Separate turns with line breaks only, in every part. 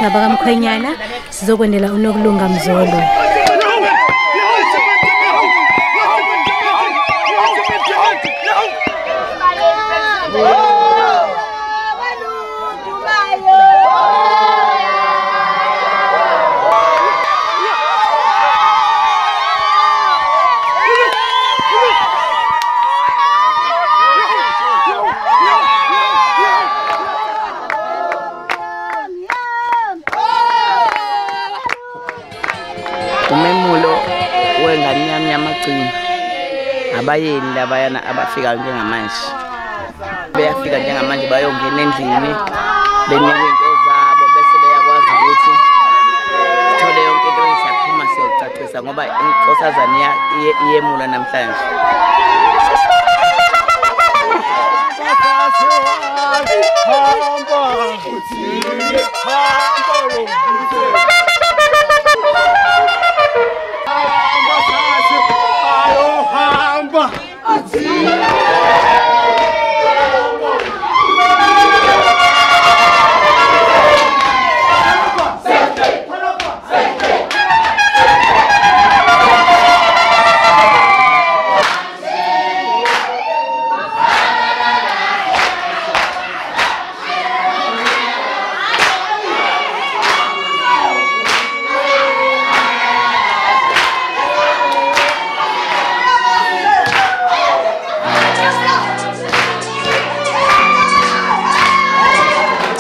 Nabakamkhwenyana sizokwendela uNokulunga Mzolo.
UMemulo wenganyamnyamagcina abayeni labayana abafika njengamanje beyafika njengamanje bayongena endlini benikwe into zabo bese beyakwazi ukuthi sithole yonke into esiyaphuma siyocacisa ngoba inkosazana iyemula namhlanje.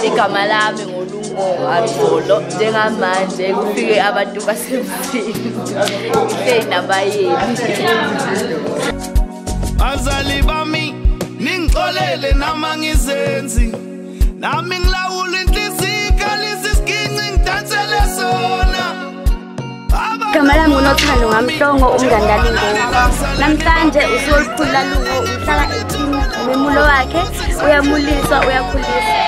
Igama lami nguLungo Mzolo njengamanje kufike abantu basemzini nabayeni.
Bazali bami ningixolele nama ngizenzi nami ngilawula inhliziyo lesisinginci ngidansele sona.
Igama lami nguNothando ngamhlongo umngandali Lungo. Namhlanje usolukhula Lungo uhlala eThini uMemulo wakhe uyamuliswa uyakhuliswa.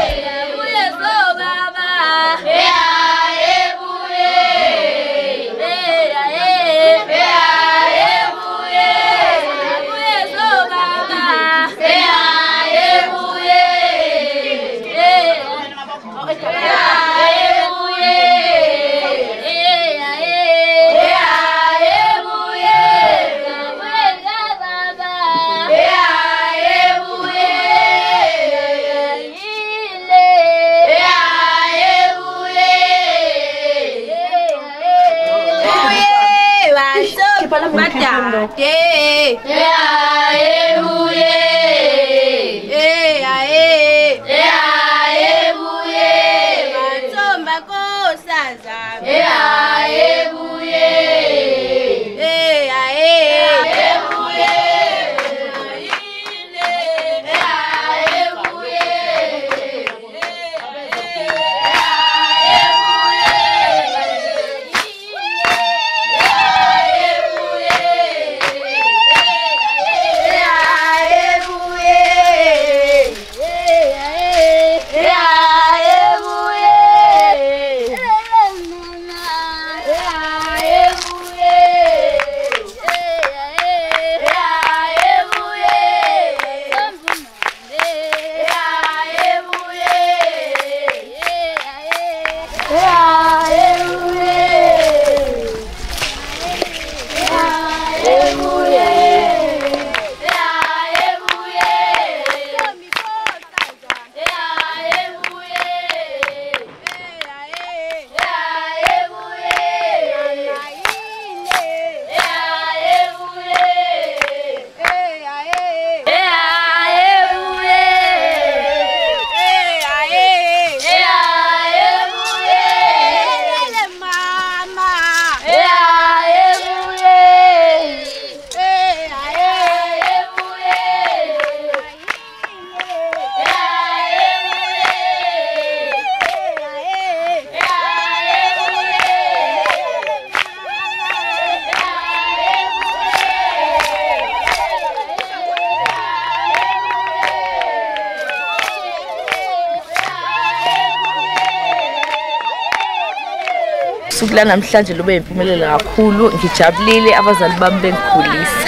usuku lanamhlanje lube impumelelo kakhulu. Ngijabulile abazali bami bengikhulisa.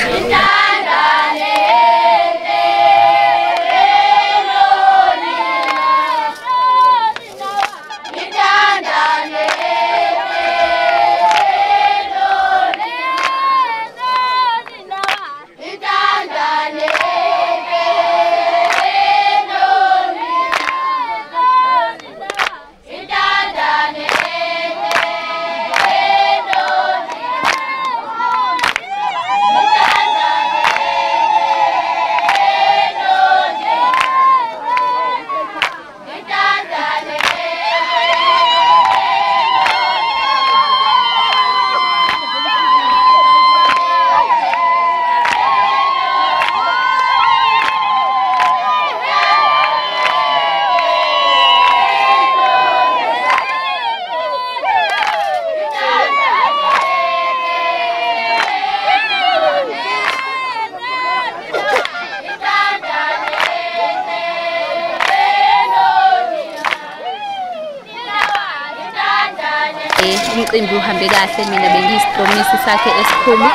Umcimbi uhambe kahle, mina bengiyisipromisi sakhe esikhulu.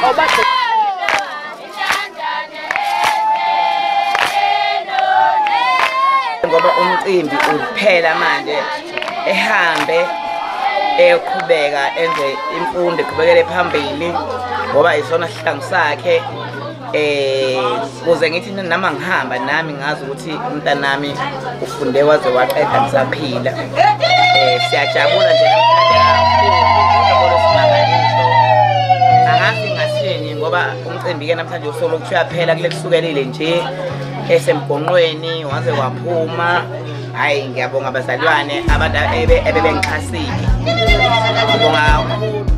Ngoba umcimbi uphela manje ehambe eyoqhubeka enze imfundo eqhubekele phambili ngoba isona sihlangu sakhe kuze ngithi nami ngihamba nami ngazi ukuthi umntanami ufunde waze waqeda ngisaphila. Siyajabula nje ngoba umcimbi ke namhlanje usolo kuthiwa phela kule kusukelile nje esemgonqweni waze waphuma. Hayi ngiyabonga abazalwane abantu ebebengixhasile. Ngibonga